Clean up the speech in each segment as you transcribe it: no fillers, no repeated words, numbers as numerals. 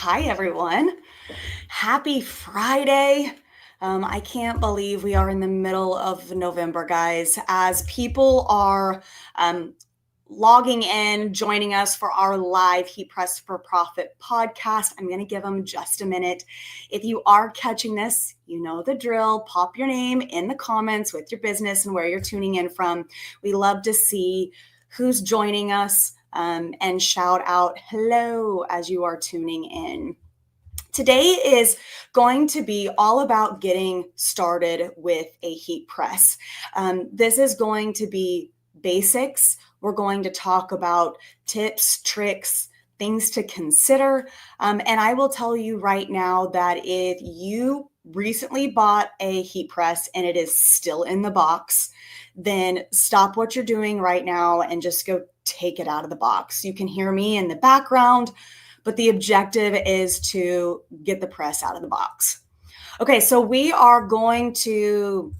Hi, everyone. Happy Friday. I can't believe we are in the middle of November, guys. As people are logging in, joining us for our live Heat Press for Profit podcast, I'm going to give them just a minute. If you are catching this, you know the drill. Pop your name in the comments with your business and where you're tuning in from. We love to see who's joining us. And shout out hello as you are tuning in. Today is going to be all about getting started with a heat press. This is going to be basics. We're going to talk about tips, tricks, things to consider. And I will tell you right now that if you recently bought a heat press and it is still in the box, then stop what you're doing right now and just go take it out of the box. You can hear me in the background, but the objective is to get the press out of the box. Okay, so we are going to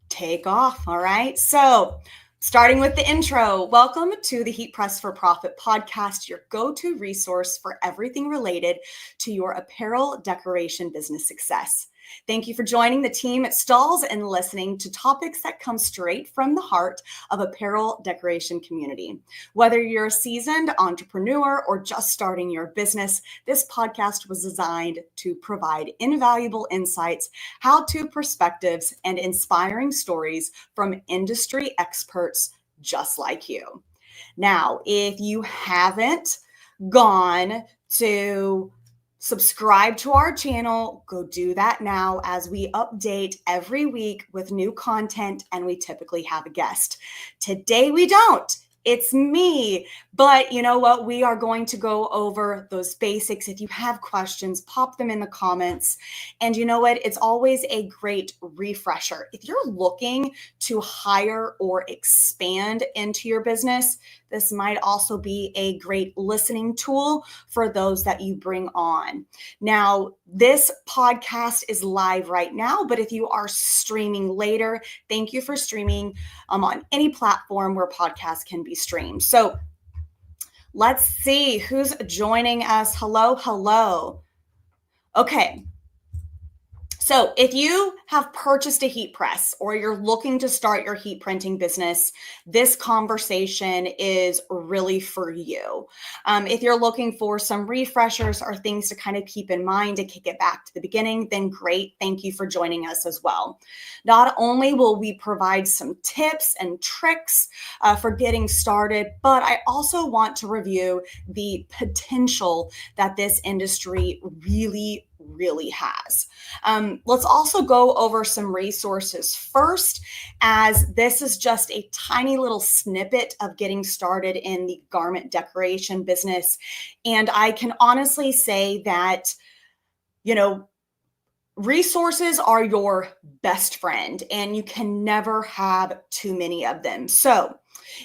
take off, all right? So starting with the intro, welcome to the Heat Press for Profit podcast, your go-to resource for everything related to your apparel decoration business success. Thank you for joining the team at Stalls and listening to topics that come straight from the heart of apparel decoration community. Whether you're a seasoned entrepreneur or just starting your business, this podcast was designed to provide invaluable insights, how-to perspectives, and inspiring stories from industry experts just like you. Now, if you haven't gone to subscribe to our channel, go do that now as we update every week with new content and we typically have a guest. Today we don't. It's me. But you know what? We are going to go over those basics. If you have questions, pop them in the comments. And you know what? It's always a great refresher. If you're looking to hire or expand into your business, this might also be a great listening tool for those that you bring on. Now, this podcast is live right now, but if you are streaming later, thank you for streaming on any platform where podcasts can be streamed. So let's see who's joining us. Hello, hello. Okay. So if you have purchased a heat press or you're looking to start your heat printing business, this conversation is really for you. If you're looking for some refreshers or things to kind of keep in mind to kick it back to the beginning, then great. Thank you for joining us as well. Not only will we provide some tips and tricks for getting started, but I also want to review the potential that this industry really has. Let's also go over some resources first, as this is just a tiny little snippet of getting started in the garment decoration business. And I can honestly say that, you know, resources are your best friend and you can never have too many of them. So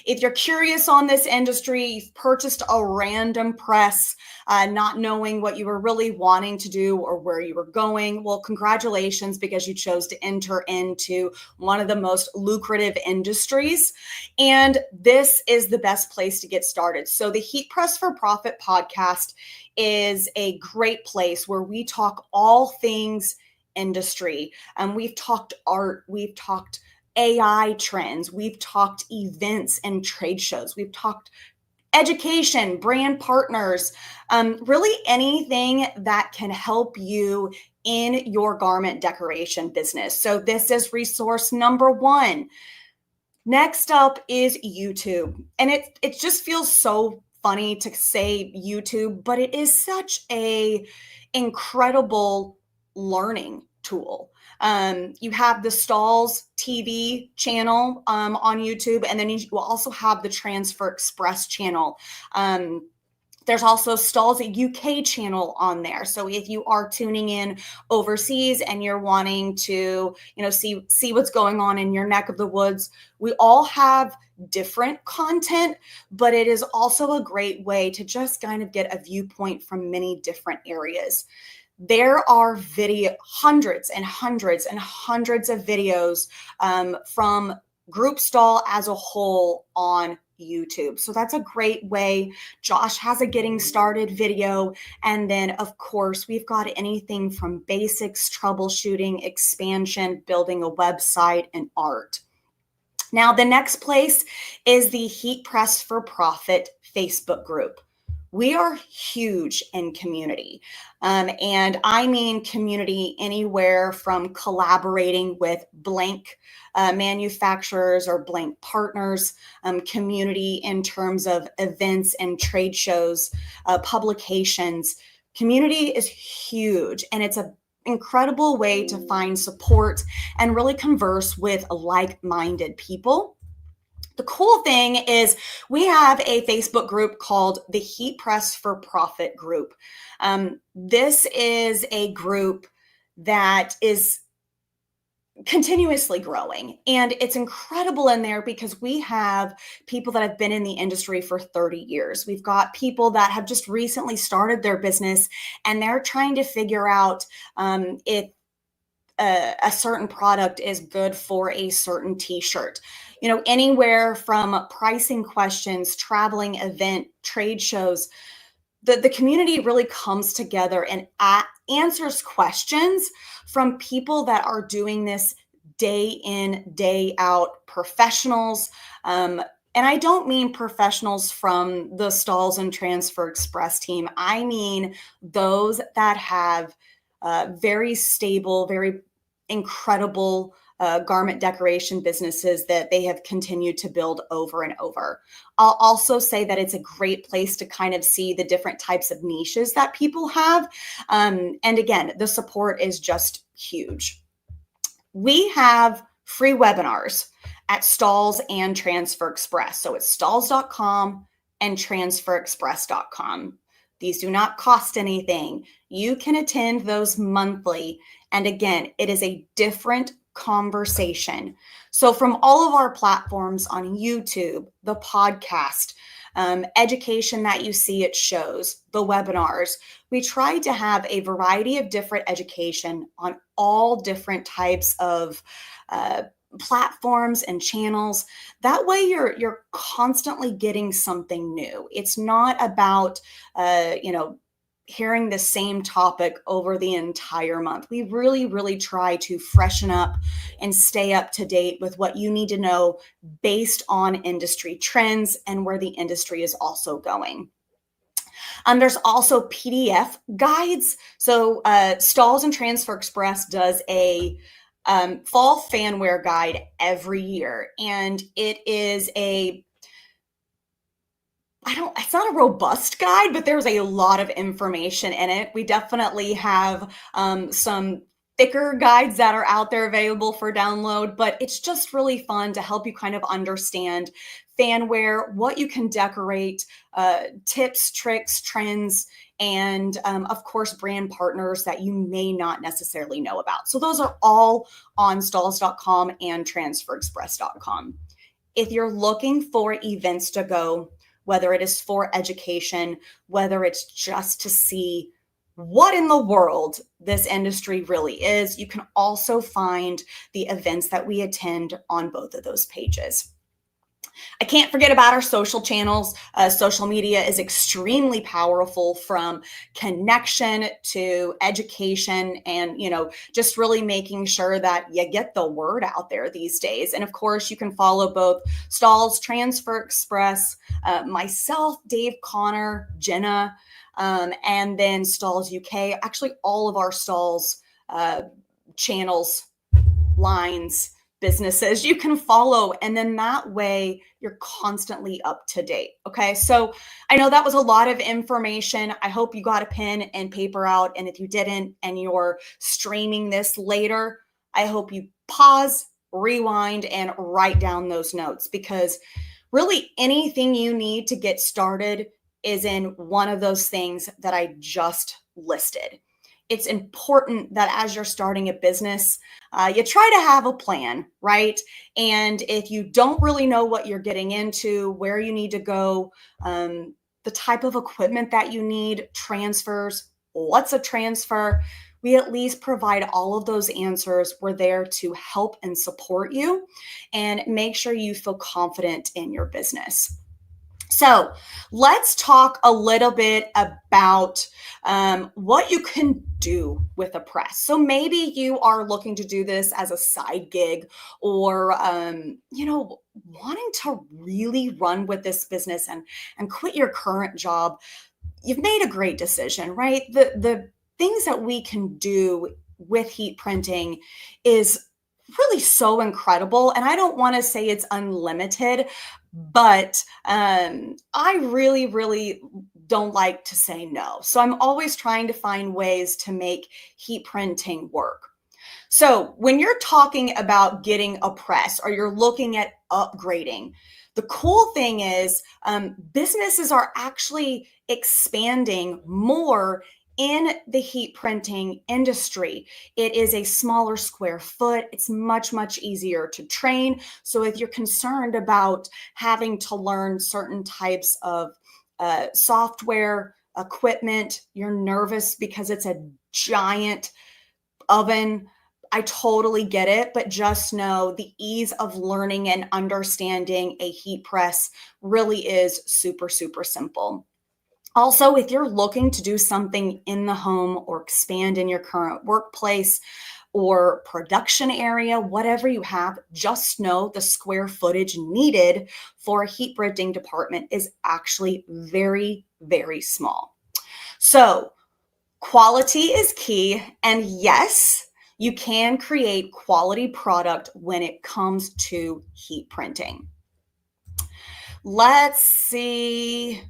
if you're curious on this industry, you've purchased a random press, not knowing what you were really wanting to do or where you were going, well, congratulations, because you chose to enter into one of the most lucrative industries. And this is the best place to get started. So the Heat Press for Profit podcast is a great place where we talk all things industry. We've talked art, we've talked AI trends, we've talked events and trade shows, we've talked education, brand partners, really anything that can help you in your garment decoration business. So this is resource number one. Next up is YouTube. And it just feels so funny to say YouTube, but it is such a incredible learning tool. You have the Stalls TV channel on YouTube, and then you will also have the Transfer Express channel. There's also Stalls UK channel on there. So if you are tuning in overseas and you're wanting to, see what's going on in your neck of the woods, we all have different content, but it is also a great way to just kind of get a viewpoint from many different areas. There are hundreds and hundreds and hundreds of videos from Group Stall as a whole on YouTube. So that's a great way. Josh has a getting started video. And then, of course, we've got anything from basics, troubleshooting, expansion, building a website, and art. Now, the next place is the Heat Press for Profit Facebook group. We are huge in community. And I mean community anywhere from collaborating with blank manufacturers or blank partners, community in terms of events and trade shows, publications. Community is huge, and it's a incredible way to find support and really converse with like-minded people. The cool thing is we have a Facebook group called the Heat Press for Profit group. This is a group that is continuously growing, and it's incredible in there because we have people that have been in the industry for 30 years. We've got people that have just recently started their business, and they're trying to figure out if a certain product is good for a certain t-shirt. Anywhere from pricing questions, traveling event, trade shows. The community really comes together and answers questions from people that are doing this day in, day out, professionals. And I don't mean professionals from the Stalls and Transfer Express team. I mean those that have very stable, very incredible garment decoration businesses that they have continued to build over and over. I'll also say that it's a great place to kind of see the different types of niches that people have. And again, the support is just huge. We have free webinars at Stalls and Transfer Express. So it's stalls.com and transferexpress.com. These do not cost anything. You can attend those monthly. And again, it is a different conversation. So from all of our platforms on YouTube, the podcast, education that you see at shows, the webinars, we try to have a variety of different education on all different types of platforms and channels. That way you're constantly getting something new. It's not about hearing the same topic over the entire month. We really try to freshen up and stay up to date with what you need to know based on industry trends and where the industry is also going. There's also PDF guides. So Stalls and Transfer Express does a fall fan wear guide every year. And it is it's not a robust guide, but there's a lot of information in it. We definitely have some thicker guides that are out there available for download, but it's just really fun to help you kind of understand fan wear, what you can decorate, tips, tricks, trends, and of course, brand partners that you may not necessarily know about. So those are all on stalls.com and transferexpress.com. If you're looking for events to go, whether it is for education, whether it's just to see what in the world this industry really is, you can also find the events that we attend on both of those pages. I can't forget about our social channels. Social media is extremely powerful, from connection to education and, just really making sure that you get the word out there these days. And of course, you can follow both Stalls, Transfer Express, myself, Dave, Connor, Jenna, and then Stalls UK. Actually, all of our Stalls channels, lines, businesses you can follow, and then that way you're constantly up to date. Okay, so I know that was a lot of information. I hope you got a pen and paper out, and if you didn't and you're streaming this later, I hope you pause, rewind, and write down those notes, because really anything you need to get started is in one of those things that I just listed. It's important that as you're starting a business, you try to have a plan, right? And if you don't really know what you're getting into, where you need to go, the type of equipment that you need, transfers, what's a transfer, we at least provide all of those answers. We're there to help and support you and make sure you feel confident in your business. So let's talk a little bit about what you can do with a press. So maybe you are looking to do this as a side gig, or wanting to really run with this business and quit your current job. You've made a great decision, right? The things that we can do with heat printing is really so incredible. And I don't want to say it's unlimited, but I really, really don't like to say no. So I'm always trying to find ways to make heat printing work. So when you're talking about getting a press or you're looking at upgrading, the cool thing is businesses are actually expanding more in the heat printing industry. It is a smaller square foot. It's much, much easier to train. So if you're concerned about having to learn certain types of software, equipment, you're nervous because it's a giant oven, I totally get it, but just know the ease of learning and understanding a heat press really is super, super simple. Also, if you're looking to do something in the home or expand in your current workplace or production area, whatever you have, just know the square footage needed for a heat printing department is actually very, very small. So, quality is key. And yes, you can create quality product when it comes to heat printing. Let's see.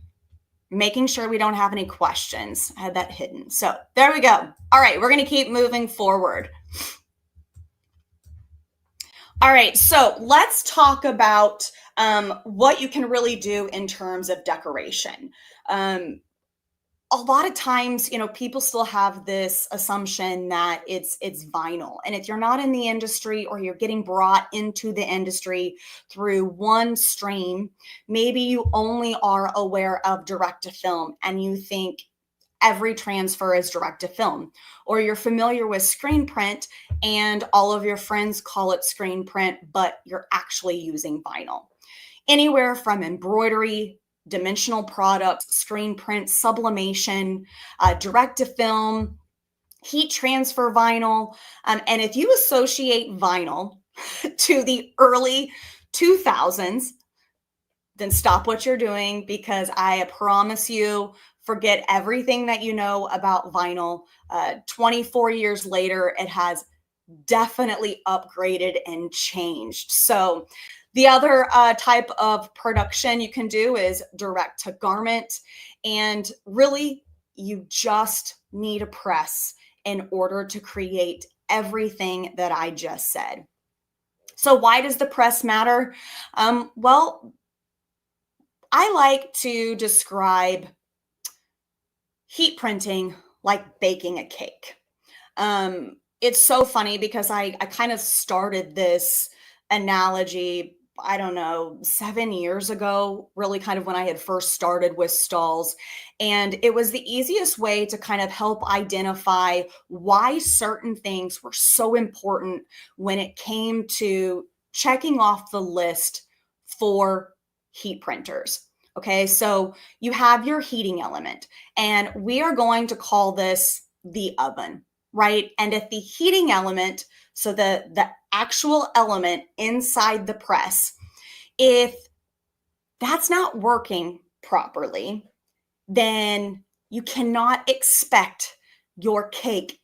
Making sure we don't have any questions. I had that hidden. So there we go. All right, we're going to keep moving forward. All right, so let's talk about what you can really do in terms of decoration. A lot of times, people still have this assumption that it's vinyl. And if you're not in the industry or you're getting brought into the industry through one stream, maybe you only are aware of direct to film and you think every transfer is direct to film, or you're familiar with screen print and all of your friends call it screen print, but you're actually using vinyl. Anywhere from embroidery, dimensional products, screen print, sublimation, direct to film, heat transfer vinyl. And if you associate vinyl to the early 2000s, then stop what you're doing, because I promise you, forget everything that you know about vinyl. 24 years later, it has definitely upgraded and changed. So the other type of production you can do is direct to garment. And really, you just need a press in order to create everything that I just said. So why does the press matter? Well, I like to describe heat printing like baking a cake. It's so funny because I kind of started this analogy, I don't know, 7 years ago, really kind of when I had first started with stalls. And it was the easiest way to kind of help identify why certain things were so important when it came to checking off the list for heat printers. Okay, so you have your heating element, and we are going to call this the oven, right? And if the heating element, so the actual element inside the press, if that's not working properly, then you cannot expect your cake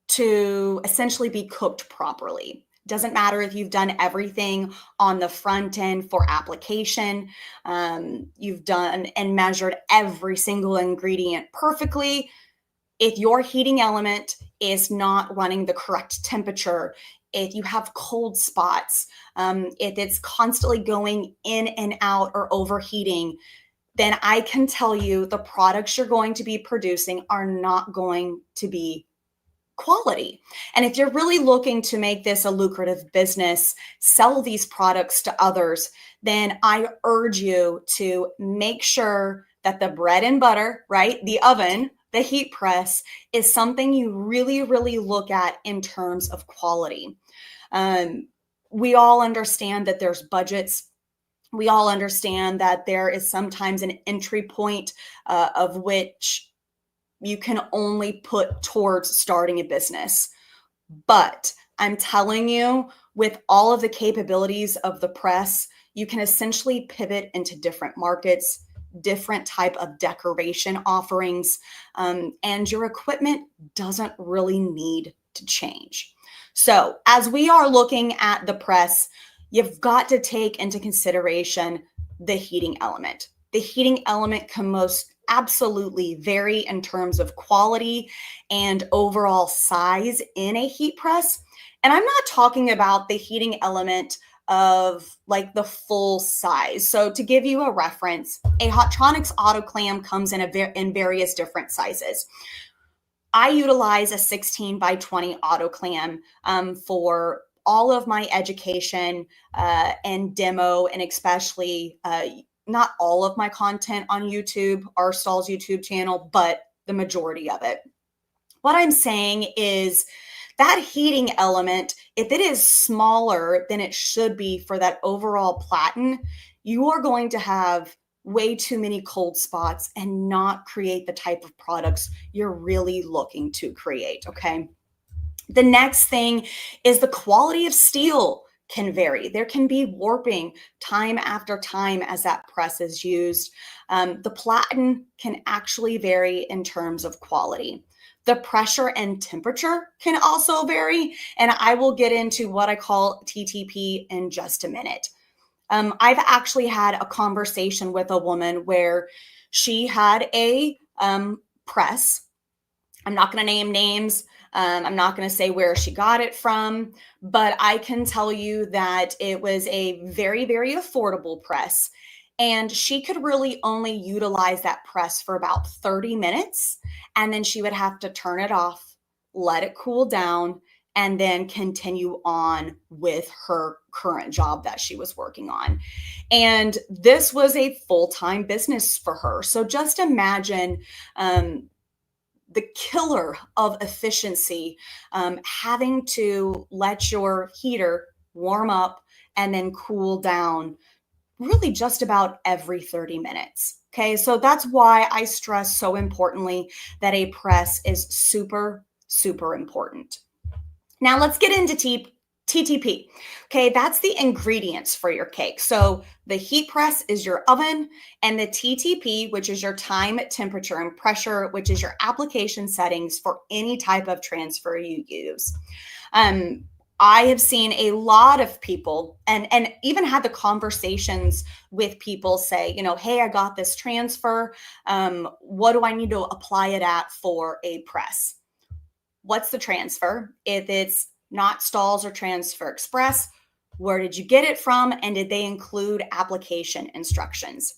to essentially be cooked properly. Doesn't matter if you've done everything on the front end for application, you've done and measured every single ingredient perfectly. If your heating element is not running the correct temperature, if you have cold spots, if it's constantly going in and out or overheating, then I can tell you the products you're going to be producing are not going to be quality. And if you're really looking to make this a lucrative business, sell these products to others, then I urge you to make sure that the bread and butter, right, the oven, the heat press, is something you really, really look at in terms of quality. We all understand that there's budgets we all understand that there is sometimes an entry point of which you can only put towards starting a business. But I'm telling you, with all of the capabilities of the press, you can essentially pivot into different markets, different type of decoration offerings, and your equipment doesn't really need to change. So as we are looking at the press, you've got to take into consideration the heating element. The heating element can most absolutely vary in terms of quality and overall size in a heat press. And I'm not talking about the heating element of like the full size. So to give you a reference, a Hotronix autoclam comes in various different sizes. I utilize a 16 by 20 autoclam for all of my education and demo, and especially not all of my content on YouTube, our Stall's YouTube channel, but the majority of it. What I'm saying is that heating element, if it is smaller than it should be for that overall platen, you are going to have way too many cold spots and not create the type of products you're really looking to create, okay? The next thing is the quality of steel can vary. There can be warping time after time as that press is used. The platen can actually vary in terms of quality. The pressure and temperature can also vary, and I will get into what I call TTP in just a minute. I've actually had a conversation with a woman where she had a press. I'm not going to name names. I'm not going to say where she got it from, but I can tell you that it was a very, very affordable press. And she could really only utilize that press for about 30 minutes. And then she would have to turn it off, let it cool down, and then continue on with her current job that she was working on. And this was a full-time business for her. So just imagine the killer of efficiency, having to let your heater warm up and then cool down really just about every 30 minutes. Okay, so that's why I stress so importantly that a press is super, super important. Now let's get into TTP. Okay, that's the ingredients for your cake. So the heat press is your oven, and the TTP, which is your time, temperature, and pressure, which is your application settings for any type of transfer you use. I have seen a lot of people and even had the conversations with people say, you know, hey, I got this transfer. What do I need to apply it at for a press? What's the transfer? If it's not Stalls or Transfer Express, where did you get it from? And did they include application instructions?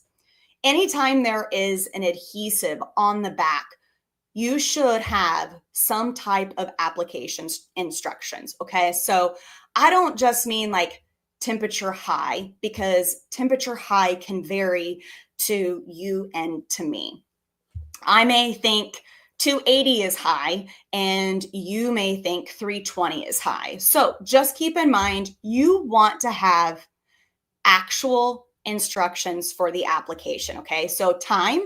Anytime there is an adhesive on the back, you should have some type of application instructions, okay? So I don't just mean like temperature high, because temperature high can vary to you and to me. I may think 280 is high and you may think 320 is high. So just keep in mind, you want to have actual instructions for the application, okay? So time,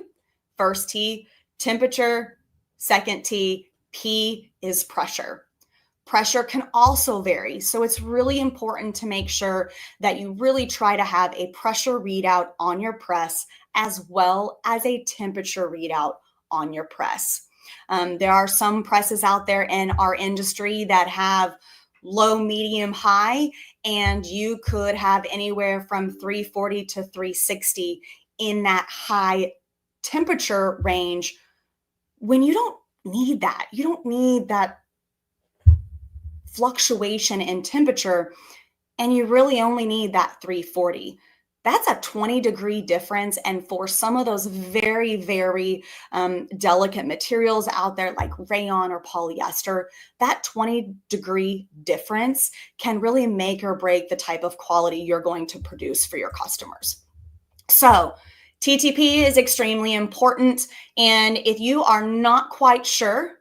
first T, temperature, second T, P is pressure. Pressure can also vary. So it's really important to make sure that you really try to have a pressure readout on your press as well as a temperature readout on your press. There are some presses out there in our industry that have low, medium, high, and you could have anywhere from 340 to 360 in that high temperature range when you don't need that. You don't need that fluctuation in temperature, and you really only need that 340. That's a 20-degree difference. And for some of those very, very delicate materials out there like rayon or polyester, that 20-degree difference can really make or break the type of quality you're going to produce for your customers. So TTP is extremely important. And if you are not quite sure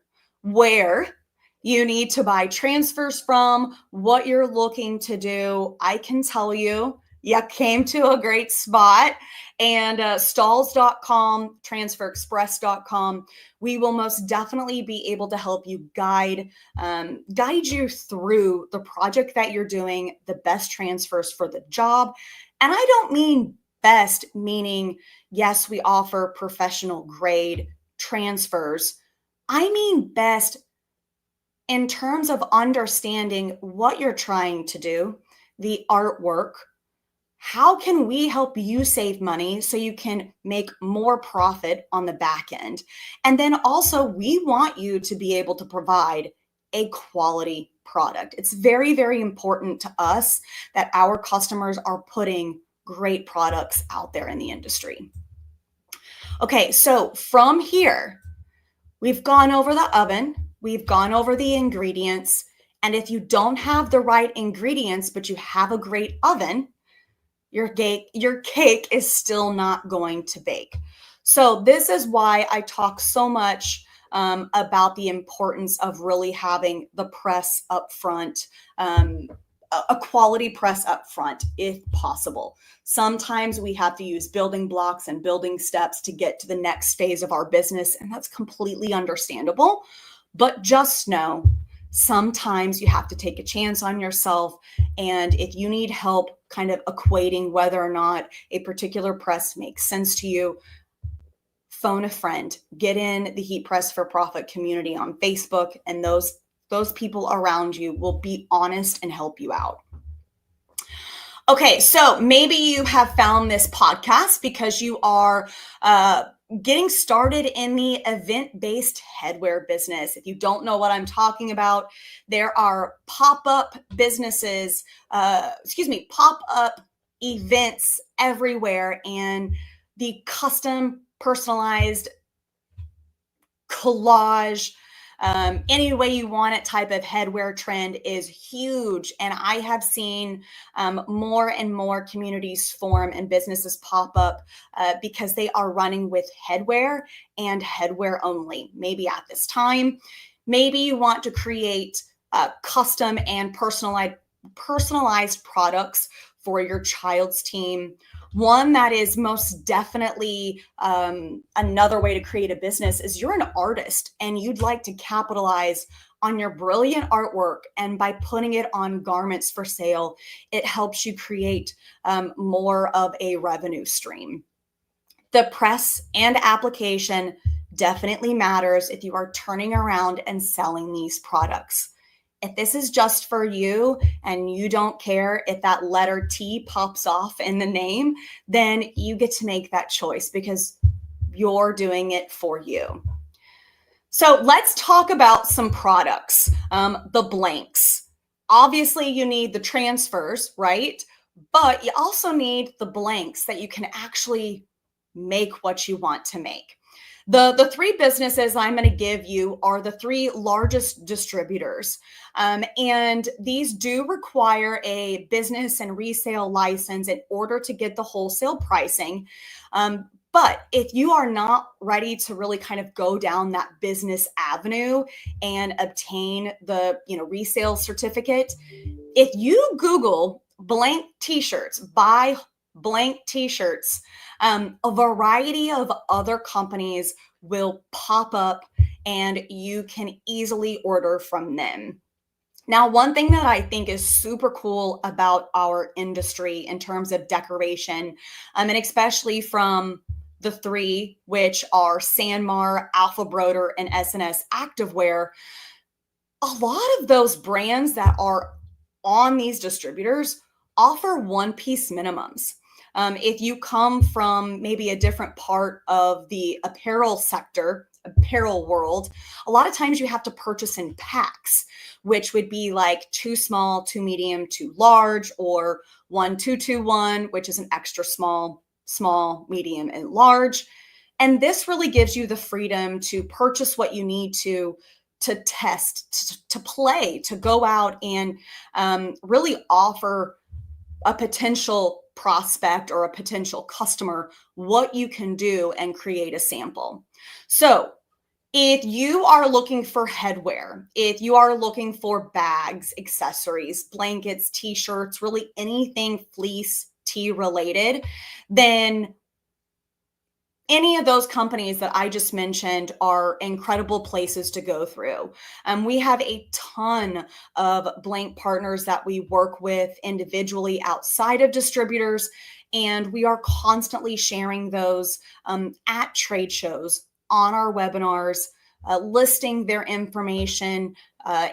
where you need to buy transfers from, what you're looking to do, I can tell you You came to a great spot. And stalls.com, transferexpress.com, we will most definitely be able to help you guide you through the project that you're doing, the best transfers for the job. And I don't mean best, meaning, yes, we offer professional grade transfers. I mean best in terms of understanding what you're trying to do, the artwork. How can we help you save money so you can make more profit on the back end? And then also, we want you to be able to provide a quality product. It's very, very important to us that our customers are putting great products out there in the industry. Okay, so from here, we've gone over the oven, we've gone over the ingredients, and if you don't have the right ingredients, but you have a great oven, your cake is still not going to bake. So this is why I talk so much about the importance of really having the press up front, a quality press up front if possible. Sometimes we have to use building blocks and building steps to get to the next phase of our business, and that's completely understandable. But just know, sometimes you have to take a chance on yourself. And if you need help kind of equating whether or not a particular press makes sense to you, phone a friend, get in the Heat Press for Profit community on Facebook, and those people around you will be honest and help you out. Okay, so maybe you have found this podcast because you are getting started in the event-based headwear business. If you don't know what I'm talking about, there are pop-up businesses, pop-up events everywhere, and the custom personalized collage, any way you want it type of headwear trend is huge. And I have seen more and more communities form and businesses pop up because they are running with headwear and headwear only. Maybe at this time, maybe you want to create custom and personalized products for your child's team. One that is most definitely another way to create a business is you're an artist and you'd like to capitalize on your brilliant artwork. And by putting it on garments for sale, it helps you create more of a revenue stream. The press and application definitely matters if you are turning around and selling these products. If this is just for you and you don't care if that letter T pops off in the name, then you get to make that choice because you're doing it for you. So let's talk about some products. The blanks. Obviously, you need the transfers, right? But you also need the blanks that you can actually make what you want to make. The three businesses I'm going to give you are the three largest distributors. And these do require a business and resale license in order to get the wholesale pricing. But if you are not ready to really kind of go down that business avenue and obtain the resale certificate, if you Google blank t-shirts, buy blank t-shirts, a variety of other companies will pop up and you can easily order from them. Now, one thing that I think is super cool about our industry in terms of decoration, and especially from the three, which are Sanmar, Alpha Broder, and SNS Activewear, a lot of those brands that are on these distributors offer one-piece minimums. If you come from maybe a different part of the apparel world, a lot of times you have to purchase in packs, which would be like 2 small, 2 medium, 2 large, or 1 2 2 1, which is an extra small, medium, and large. And this really gives you the freedom to purchase what you need to test, to play, to go out and really offer a potential prospect or a potential customer what you can do and create a sample. So if you are looking for headwear, if you are looking for bags, accessories, blankets, t-shirts, really anything fleece tea related, then any of those companies that I just mentioned are incredible places to go through. We have a ton of blank partners that we work with individually outside of distributors, and we are constantly sharing those at trade shows, on our webinars, listing their information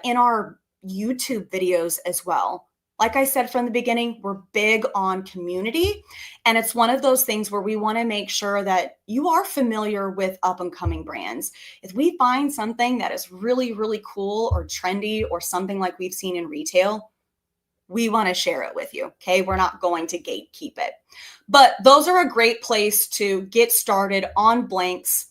in our YouTube videos as well. Like I said from the beginning, we're big on community. And it's one of those things where we want to make sure that you are familiar with up and coming brands. If we find something that is really, really cool or trendy or something like we've seen in retail, we want to share it with you. Okay. We're not going to gatekeep it. But those are a great place to get started on blanks.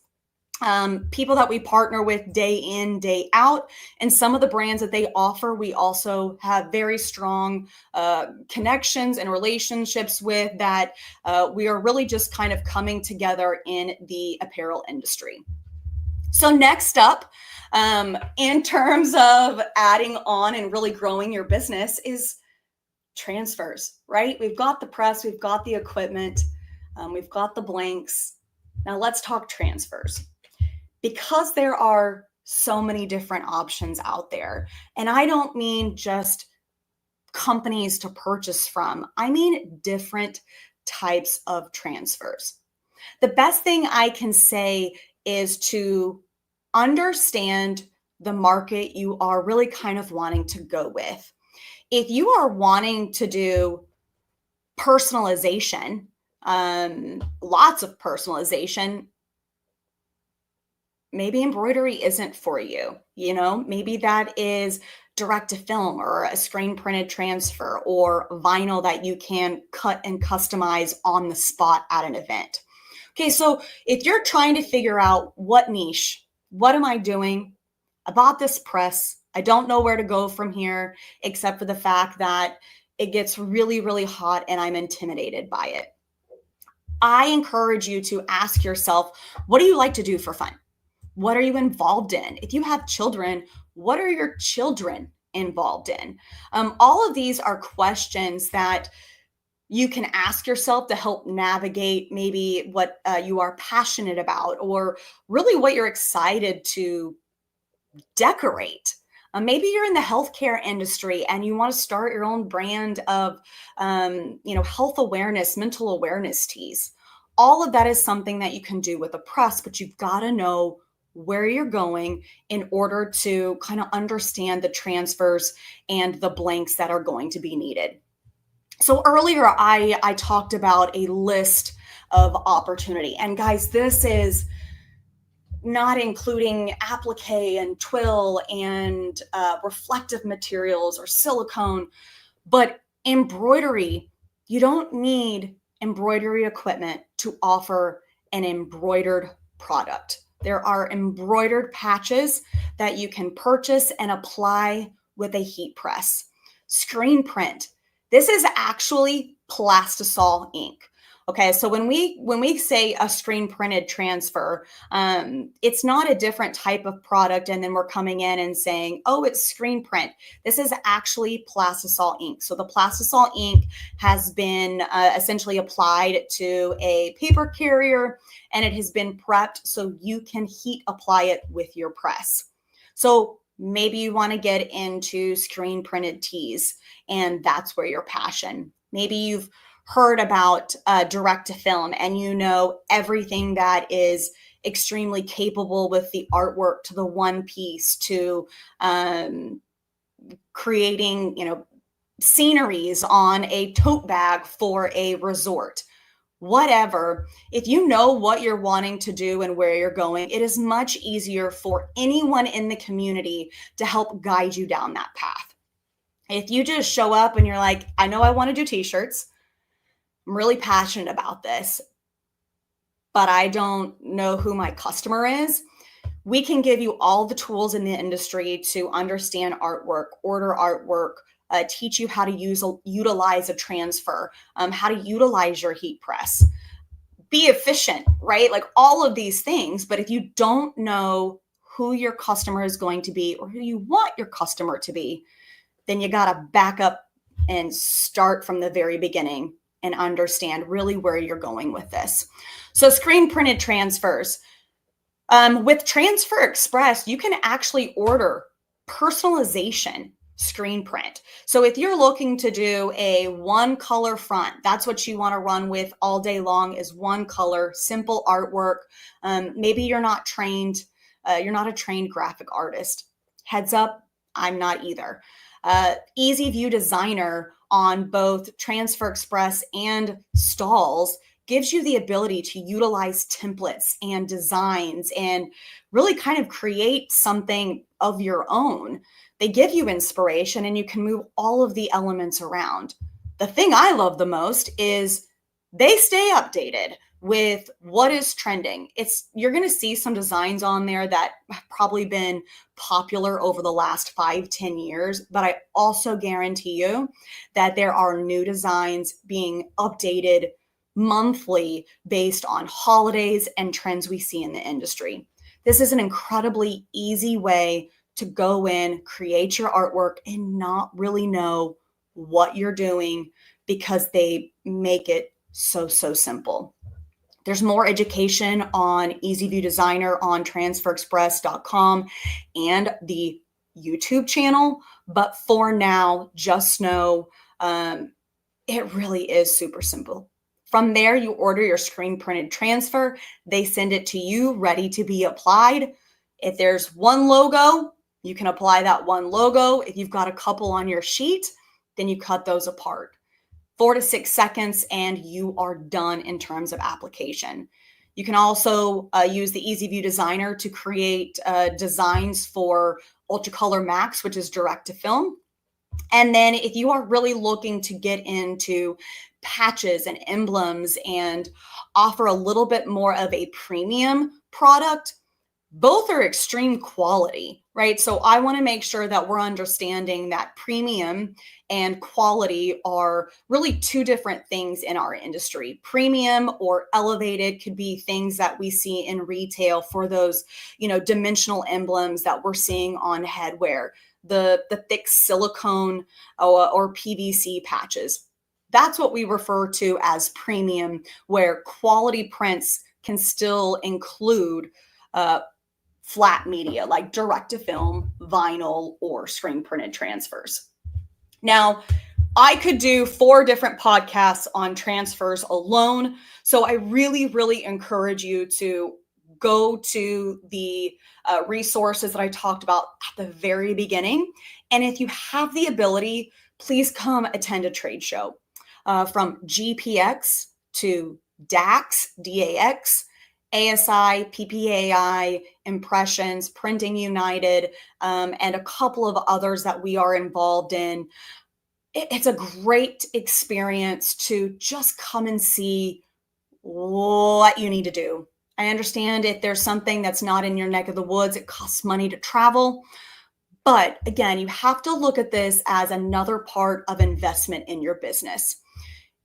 People that we partner with day in, day out, and some of the brands that they offer, we also have very strong connections and relationships with that we are really just kind of coming together in the apparel industry. So next up, in terms of adding on and really growing your business is transfers, right? We've got the press, we've got the equipment, we've got the blanks. Now let's talk transfers. Because there are so many different options out there, and I don't mean just companies to purchase from, I mean different types of transfers. The best thing I can say is to understand the market you are really kind of wanting to go with. If you are wanting to do personalization, lots of personalization, maybe embroidery isn't for you. Maybe that is direct to film or a screen printed transfer or vinyl that you can cut and customize on the spot at an event. Okay, so if you're trying to figure out what niche, what am I doing? I bought this press. I don't know where to go from here, except for the fact that it gets really, really hot and I'm intimidated by it. I encourage you to ask yourself, what do you like to do for fun? What are you involved in? If you have children, what are your children involved in? All of these are questions that you can ask yourself to help navigate maybe what you are passionate about or really what you're excited to decorate. Maybe you're in the healthcare industry and you want to start your own brand of, health awareness, mental awareness teas. All of that is something that you can do with a press, but you've got to know where you're going in order to kind of understand the transfers and the blanks that are going to be needed. So earlier I talked about a list of opportunity. And guys, this is not including applique and twill and reflective materials or silicone, but embroidery. You don't need embroidery equipment to offer an embroidered product. There are embroidered patches that you can purchase and apply with a heat press. Screen print. This is actually plastisol ink. Okay, so when we say a screen printed transfer, it's not a different type of product, and then we're coming in and saying, oh, it's screen print. This is actually plastisol ink. So the plastisol ink has been essentially applied to a paper carrier, and it has been prepped so you can heat apply it with your press. So maybe you want to get into screen printed tees, and that's where your passion. Maybe you've heard about direct to film and you know everything that is extremely capable with the artwork to the one piece to creating, sceneries on a tote bag for a resort. Whatever, if you know what you're wanting to do and where you're going, it is much easier for anyone in the community to help guide you down that path. If you just show up and you're like, I know I want to do t-shirts, I'm really passionate about this, but I don't know who my customer is, we can give you all the tools in the industry to understand artwork, order artwork, teach you how to utilize a transfer, how to utilize your heat press, be efficient, right? Like all of these things. But if you don't know who your customer is going to be or who you want your customer to be, then you got to back up and start from the very beginning and understand really where you're going with this. So screen printed transfers. With Transfer Express, you can actually order personalization screen print. So if you're looking to do a one color front, that's what you want to run with all day long, is one color, simple artwork. Maybe you're not you're not a trained graphic artist. Heads up, I'm not either. Easy View Designer on both Transfer Express and Stalls gives you the ability to utilize templates and designs and really kind of create something of your own. They give you inspiration and you can move all of the elements around. The thing I love the most is they stay updated with what is trending. You're going to see some designs on there that have probably been popular over the last 5-10 years, but I also guarantee you that there are new designs being updated monthly based on holidays and trends we see in the industry. This is an incredibly easy way to go in, create your artwork, and not really know what you're doing because they make it so simple. There's more education on Easy View Designer on transferexpress.com and the YouTube channel. But for now, just know it really is super simple. From there, you order your screen printed transfer. They send it to you ready to be applied. If there's one logo, you can apply that one logo. If you've got a couple on your sheet, then you cut those apart. 4 to 6 seconds and you are done in terms of application. You can also use the Easy View Designer to create designs for Ultracolor Max, which is direct to film. And then if you are really looking to get into patches and emblems and offer a little bit more of a premium product, both are extreme quality, right? So I want to make sure that we're understanding that premium and quality are really two different things in our industry. Premium or elevated could be things that we see in retail for those, dimensional emblems that we're seeing on headwear, the thick silicone or PVC patches. That's what we refer to as premium, where quality prints can still include flat media like direct to film, vinyl, or screen printed transfers. Now, I could do 4 different podcasts on transfers alone. So I really encourage you to go to the resources that I talked about at the very beginning. And if you have the ability, please come attend a trade show. From GPX to DAX, DAX, ASI, PPAI, Impressions, Printing United, and a couple of others that we are involved in. It's a great experience to just come and see what you need to do. I understand if there's something that's not in your neck of the woods, it costs money to travel. But again, you have to look at this as another part of investment in your business.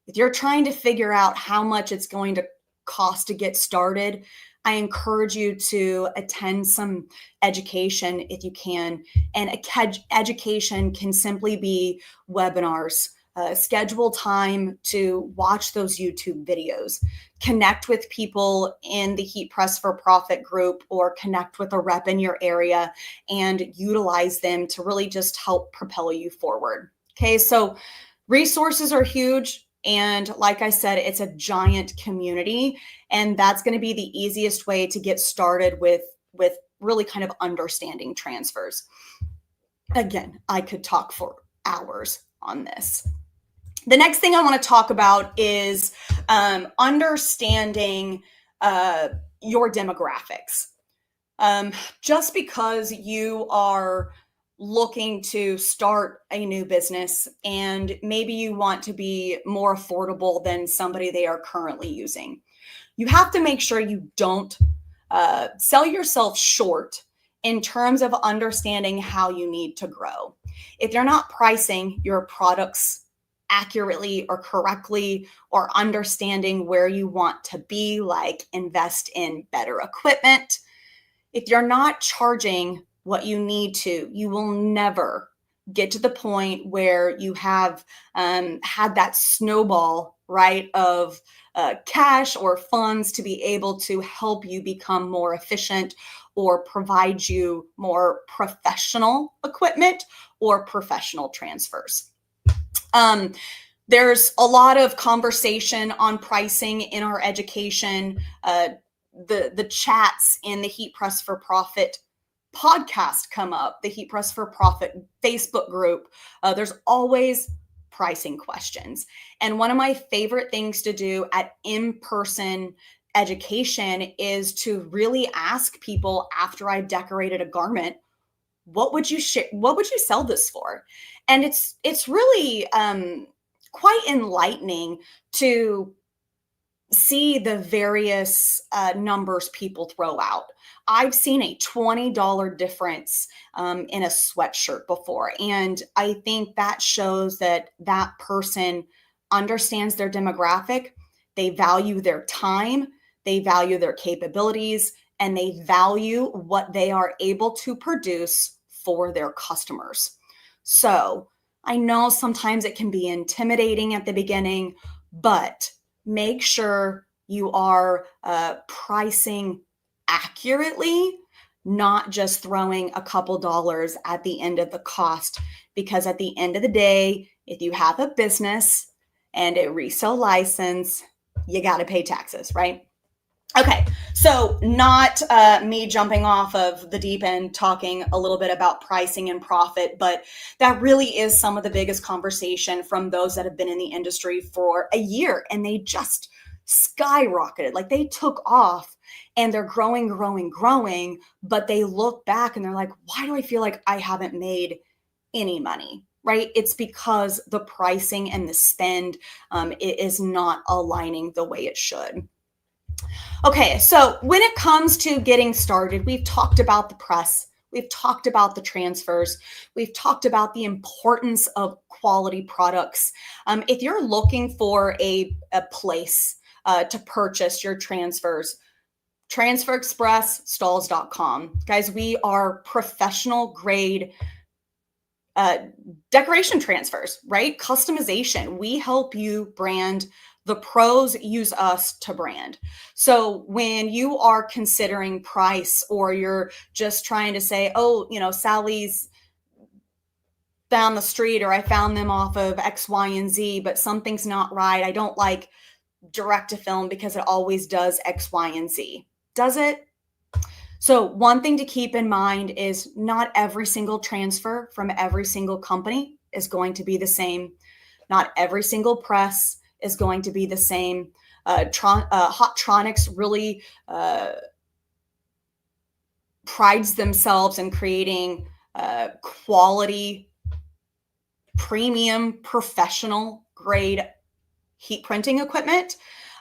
If you're trying to figure out how much it's going to cost to get started, I encourage you to attend some education if you can. And education can simply be webinars. Schedule time to watch those YouTube videos. Connect with people in the Heat Press for Profit group or connect with a rep in your area and utilize them to really just help propel you forward. Okay, so resources are huge. And like I said, it's a giant community, and that's going to be the easiest way to get started with really kind of understanding transfers. Again, I could talk for hours on this. The next thing I want to talk about is understanding your demographics. Just because you are looking to start a new business and maybe you want to be more affordable than somebody they are currently using, you have to make sure you don't sell yourself short in terms of understanding how you need to grow. If you're not pricing your products accurately or correctly, or understanding where you want to be, like invest in better equipment, if you're not charging what you need to, you will never get to the point where you have had that snowball right, of cash or funds to be able to help you become more efficient or provide you more professional equipment or professional transfers. Um, there's a lot of conversation on pricing in our education. The chats in the Heat Press for Profit podcast come up, the Heat Press for Profit Facebook group. There's always pricing questions. And one of my favorite things to do at in-person education is to really ask people after I've decorated a garment, what would you sell this for? And it's really quite enlightening to see the various numbers people throw out. I've seen a $20 difference in a sweatshirt before. And I think that shows that that person understands their demographic, they value their time, they value their capabilities, and they value what they are able to produce for their customers. So I know sometimes it can be intimidating at the beginning, but make sure you are pricing accurately, not just throwing a couple dollars at the end of the cost. Because at the end of the day, if you have a business and a resale license, you got to pay taxes, right? Okay, so not me jumping off of the deep end talking a little bit about pricing and profit, but that really is some of the biggest conversation from those that have been in the industry for a year and they just skyrocketed. Like they took off and they're growing, but they look back and they're like, why do I feel like I haven't made any money? Right? It's because the pricing and the spend is not aligning the way it should. Okay, so when it comes to getting started, we've talked about the press, we've talked about the transfers, we've talked about the importance of quality products. If you're looking for a place to purchase your transfers, Transfer Express, stalls.com. Guys, we are professional grade decoration transfers, right? Customization. We help you brand. The pros use us to brand. So when you are considering price or you're just trying to say, oh, Sally's down the street or I found them off of X, Y, and Z, but something's not right. I don't like direct to film because it always does X, Y, and Z. Does it? So one thing to keep in mind is not every single transfer from every single company is going to be the same. Not every single press is going to be the same. Hottronics really prides themselves in creating quality, premium, professional grade heat printing equipment.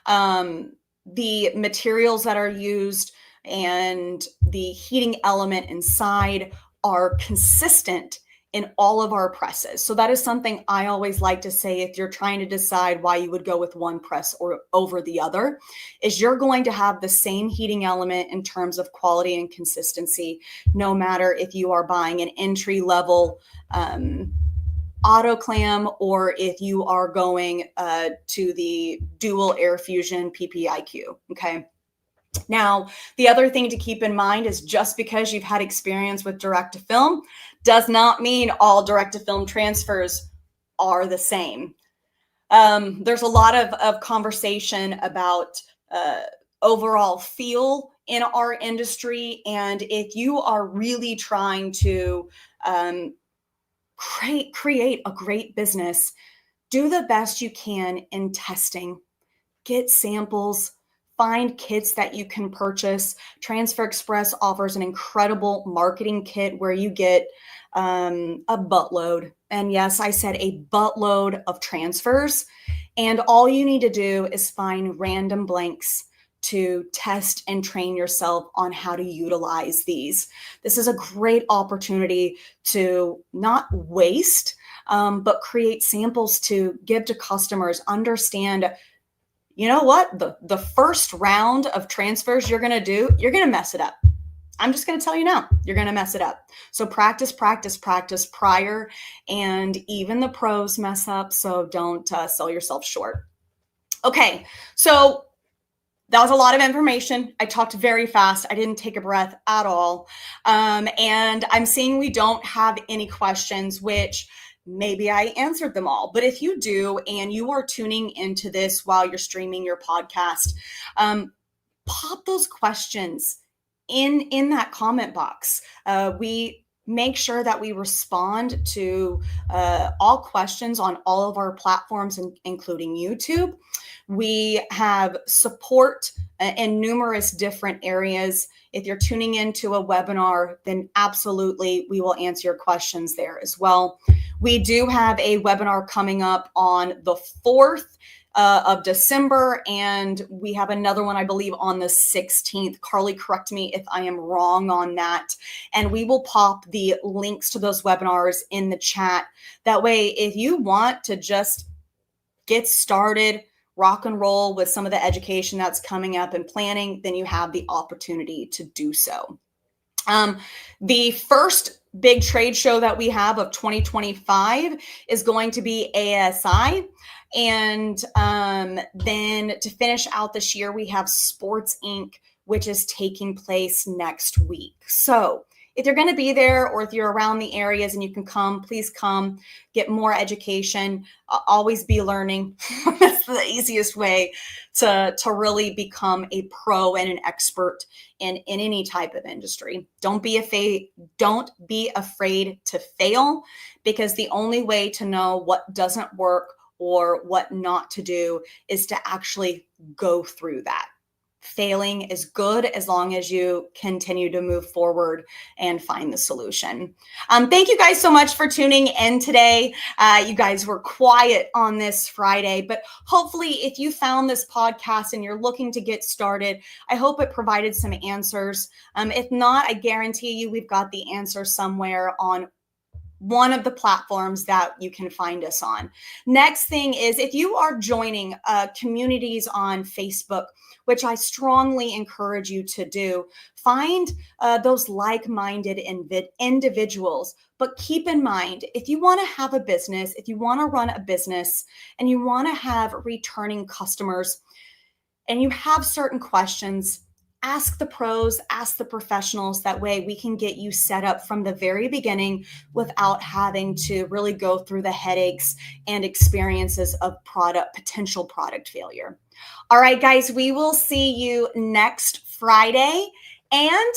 The materials that are used and the heating element inside are consistent in all of our presses. So that is something I always like to say if you're trying to decide why you would go with one press or over the other, is you're going to have the same heating element in terms of quality and consistency, no matter if you are buying an entry level autoclam or if you are going to the dual air fusion PPIQ, okay? Now, the other thing to keep in mind is just because you've had experience with direct to film does not mean all direct to film transfers are the same. There's a lot of conversation about overall feel in our industry. And if you are really trying to create a great business, do the best you can in testing. Get samples. Find kits that you can purchase. Transfer Express offers an incredible marketing kit where you get a buttload. And yes, I said a buttload of transfers. And all you need to do is find random blanks to test and train yourself on how to utilize these. This is a great opportunity to not waste, but create samples to give to customers, understand you know what? The first round of transfers you're going to do, you're going to mess it up. I'm just going to tell you now, you're going to mess it up. So practice prior, and even the pros mess up. So don't sell yourself short. Okay, so that was a lot of information. I talked very fast. I didn't take a breath at all. And I'm seeing we don't have any questions, which maybe I answered them all. But if you do, and you are tuning into this while you're streaming your podcast, pop those questions in that comment box. We make sure that we respond to all questions on all of our platforms, including YouTube. We have support in numerous different areas. If you're tuning into a webinar, then absolutely we will answer your questions there as well. We do have a webinar coming up on the 4th of December, and we have another one, I believe, on the 16th. Carly, correct me if I am wrong on that. And we will pop the links to those webinars in the chat. That way, if you want to just get started, rock and roll with some of the education that's coming up and planning, then you have the opportunity to do so. The first big trade show that we have of 2025 is going to be ASI. And then to finish out this year, we have Sports Inc., which is taking place next week. So if you're going to be there, or if you're around the areas and you can come, please come get more education. Always be learning. That's the easiest way to really become a pro and an expert in any type of industry. Don't be afraid to fail, because the only way to know what doesn't work or what not to do is to actually go through that. Failing is good as long as you continue to move forward and find the solution. Thank you guys so much for tuning in today. You guys were quiet on this Friday, but hopefully if you found this podcast and you're looking to get started, I hope it provided some answers. If not, I guarantee you we've got the answer somewhere on one of the platforms that you can find us on. Next thing is, if you are joining communities on Facebook, which I strongly encourage you to do, find those like-minded individuals. But keep in mind, if you want to have a business, if you want to run a business and you want to have returning customers and you have certain questions, ask the pros, ask the professionals. That way we can get you set up from the very beginning without having to really go through the headaches and experiences of potential product failure. All right, guys, we will see you next Friday. And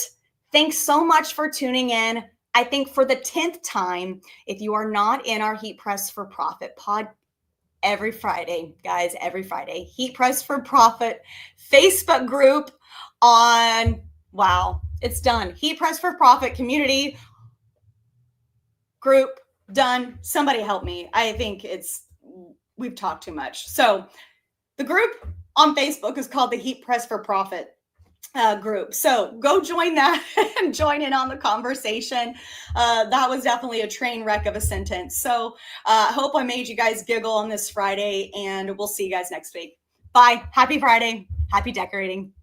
thanks so much for tuning in. I think for the 10th time, if you are not in our Heat Press for Profit pod, every Friday, guys, every Friday, Heat Press for Profit Facebook group on, wow, it's done. Heat Press for Profit community group, done. Somebody help me. I think we've talked too much. So the group on Facebook is called the Heat Press for Profit group. So go join that and join in on the conversation. That was definitely a train wreck of a sentence. So I hope I made you guys giggle on this Friday, and we'll see you guys next week. Bye. Happy Friday. Happy decorating.